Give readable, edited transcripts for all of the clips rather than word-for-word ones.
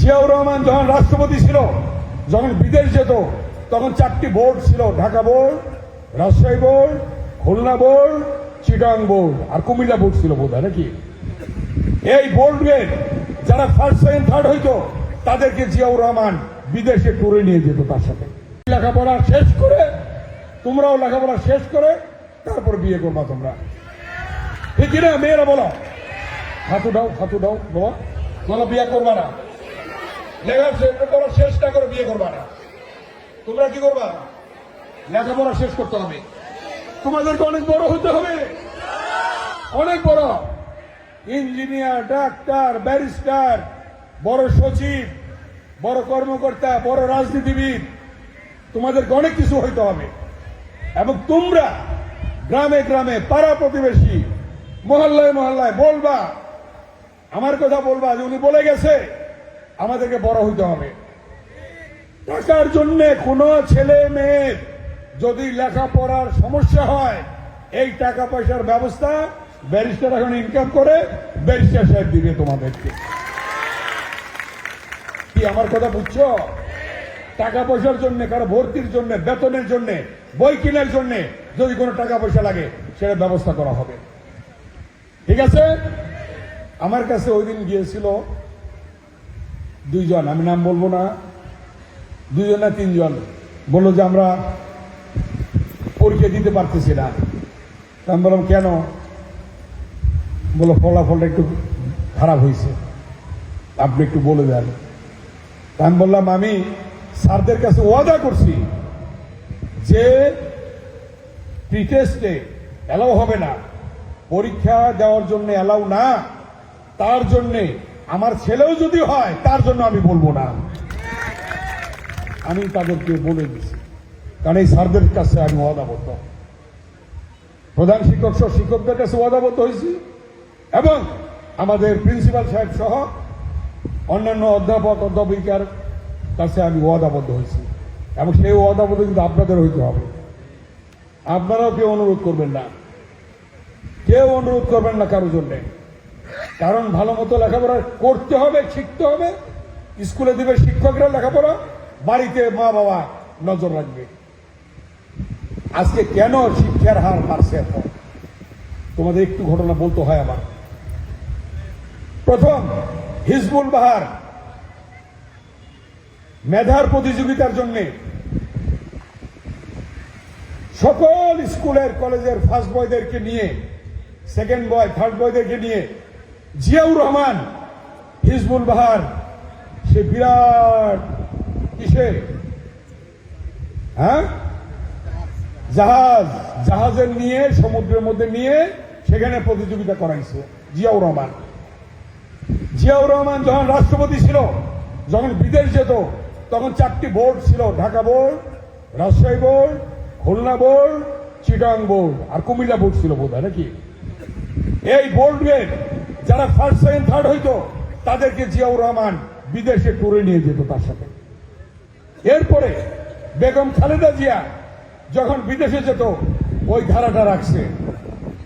জিয়াউর রহমান যখন রাষ্ট্রপতি ছিল, যখন বিদেশ যেত, তখন 4টি বোর্ড ছিল: Dhaka board, Rajshahi board, Khulna board, Chittagong board, আর কুমিল্লা বোর্ড ছিল বোধ হয় নাকি। এই বোর্ডের যারা ফার্স্ট সেকেন্ড থার্ড হইতো তাদেরকে জিয়াউর রহমান বিদেশে ট্যুরে নিয়ে যেত তার সাথে। লেখাপড়া শেষ করে, তোমরাও লেখাপড়া শেষ করে তারপর বিয়ে করবা তোমরা, ঠিক না? মেয়েরা বলো, হাতু দাও বাবা, বলো বিয়ে করবা না, লেখাপড়া শেষ না করে বিয়ে করবা না। তোমরা কি করবা? লেখাপড়া শেষ করতে হবে, তোমাদেরকে অনেক বড় হতে হবে, অনেক বড়, ইঞ্জিনিয়ার, ডাক্তার, ব্যারিস্টার, বড় সচিব, বড় কর্মকর্তা, বড় রাজনীতিবিদ, তোমাদেরকে অনেক কিছু হইতে হবে। এবং তোমরা গ্রামে গ্রামে, পাড়া প্রতিবেশী, মহল্লায় মহল্লায় বলবা, আমার কথা বলবা যে উনি বলে গেছে আমাদেরকে বড় হইতে হবে। টাকার জন্য কোন ছেলে মেয়ের যদি লেখাপড়ার সমস্যা হয়, এই টাকা পয়সার ব্যবস্থা ব্যারিস্টার এখন ইনকাম করে, ব্যারিস্টার সাহেব দিবে তোমাদেরকে। কি আমার কথা বুঝছো? টাকা পয়সার জন্য, কারো ভর্তির জন্য, বেতনের জন্য, বই কেনার জন্য যদি কোনো টাকা পয়সা লাগে সেটা ব্যবস্থা করা হবে, ঠিক আছে? আমার কাছে ওই দিন গিয়েছিল 2 জন, আমি নাম বলবো না, 2 জন না 3 জন, বললো যে আমরা পরীক্ষা দিতে পারতেছি না। আমি বললাম কেন? বলো ফলাফলটা একটু খারাপ হয়েছে, আপনি একটু বলে দেন। আমি বললাম আমি স্যারদের কাছে ওয়াদা করছি যে প্রি টেস্টে অ্যালাউ হবে না, পরীক্ষা দেওয়ার জন্য অ্যালাউ না, তার জন্য আমার ছেলেও যদি হয় তার জন্য আমি বলবো না। আমি তাদেরকে বলে দিচ্ছি, কারণ এই স্যারদের কাছে আমি ওয়াদাবদ্ধ, প্রধান শিক্ষক সহ শিক্ষকদের কাছে ওয়াদাবদ্ধ হয়েছি, এবং আমাদের প্রিন্সিপাল সাহেব সহ অন্যান্য অধ্যাপক অধ্যাপিকার কাছে আমি ওয়াদাবদ্ধ হয়েছি, এবং সেই ওয়াদাবদ্ধ কিন্তু আপনাদের হইতে হবে। আপনারাও কেউ অনুরোধ করবেন না, কেউ অনুরোধ করবেন না কারোর জন্য, কারণ ভালো মতো লেখাপড়া করতে হবে, শিখতে হবে। স্কুলে দিবে শিক্ষকরা লেখাপড়া, বাড়িতে মা বাবা নজর রাখবে। আজকে কেন শিক্ষার হার বাড়ছে এত, তোমাদের একটু ঘটনা বলতে হয় আমার। প্রথম, হিজবুল বাহার মেধার প্রতিযোগিতার জন্য সকল স্কুলের কলেজের ফার্স্ট বয়দেরকে নিয়ে, সেকেন্ড বয়, থার্ড বয়দেরকে নিয়ে জিয়াউর রহমান হিজবুল বাহার সে বিরাট কিসে জাহাজের নিয়ে সমুদ্রের মধ্যে নিয়ে সেখানে প্রতিযোগিতা করাইছে জিয়াউর রহমান। জিয়াউর রহমান যখন রাষ্ট্রপতি ছিল, যখন বিদেশ যেত, তখন 4টি বোর্ড ছিল: Dhaka board, Rajshahi board, Khulna board, Chittagong board, আর কুমিল্লা বোর্ড ছিল বোধ হয় নাকি। এই বোর্ডের যারা ফার্স্ট সেকেন্ড থার্ড হইতো তাদেরকে জিয়াউর রহমান বিদেশে ট্যুরে নিয়ে যেত তার সাথে। এরপরে বেগম খালেদা জিয়া যখন বিদেশে যেত, ওই ধারাটা রাখছে,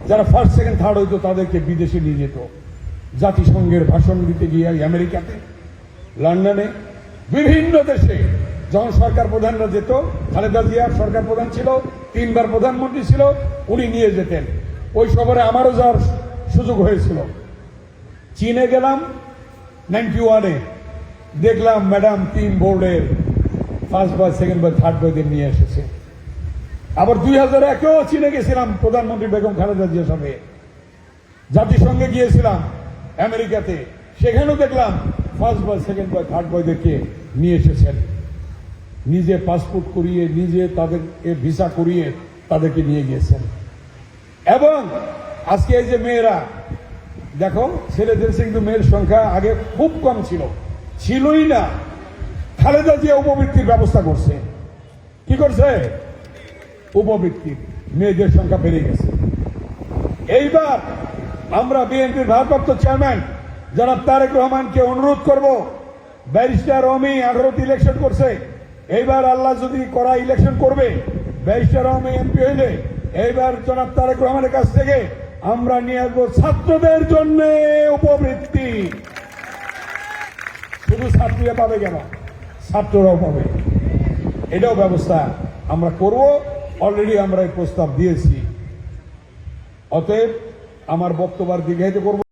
যারা ফার্স্ট সেকেন্ড থার্ড হইতো তাদেরকে বিদেশে নিয়ে যেত, জাতিসংঘের ভাষণ দিতে গিয়ে আমেরিকাতে, লন্ডনে, বিভিন্ন দেশে। যখন সরকার প্রধানরা যেত, খালেদা জিয়া সরকার প্রধান ছিল, 3 বার প্রধানমন্ত্রী ছিল, উনি নিয়ে যেতেন। ওই সফরে আমারও যাওয়ার সুযোগ হয়েছিল। চীনে গেলাম 91-এ, দেখলাম ম্যাডাম 3 বোর্ডের first boy, second boy, third বয়দের নিয়ে এসেছে। আবার 2001-এও চীনে গেছিলাম প্রধানমন্ত্রী বেগম খালেদা জিয়ার সাথে, জাতিসংঘে গিয়েছিলাম আমেরিকাতে, সেখানেও দেখলাম first boy, second boy, third বয়দেরকে নিয়ে এসেছেন। নিজে পাসপোর্ট করিয়ে, নিজে তাদেরকে ভিসা করিয়ে তাদেরকে নিয়ে গিয়েছেন। এবং আজকে এই যে মেয়েরা দেখো, ছেলেদের কিন্তু মেয়ের সংখ্যা আগে খুব কম ছিল, ছিলই না। খালেদা জিয়া উপবৃত্তির ব্যবস্থা করছে। কি করছে? উপবৃত্তির, মেয়েদের সংখ্যা বেড়ে গেছে। এইবার আমরা বিএনপির ভারপ্রাপ্ত চেয়ারম্যান জনাব তারেক রহমানকে অনুরোধ করব, ব্যারিস্টার অমি 18তে ইলেকশন করছে, এইবার আল্লাহ যদি করা ইলেকশন করবে, ব্যারিস্টার অমি এমপি হইলে এইবার জনাব তারেক রহমানের কাছ থেকে আমরা নিয়ে আসবো ছাত্রদের জন্য উপবৃত্তি। শুধু ছাত্রীরা পাবে কেন, ছাত্ররাও পাবে। এটাও ব্যবস্থা আমরা করব, অলরেডি আমরা এই প্রস্তাব দিয়েছি। অতএব আমার বক্তব্য দীর্ঘায়িত করব।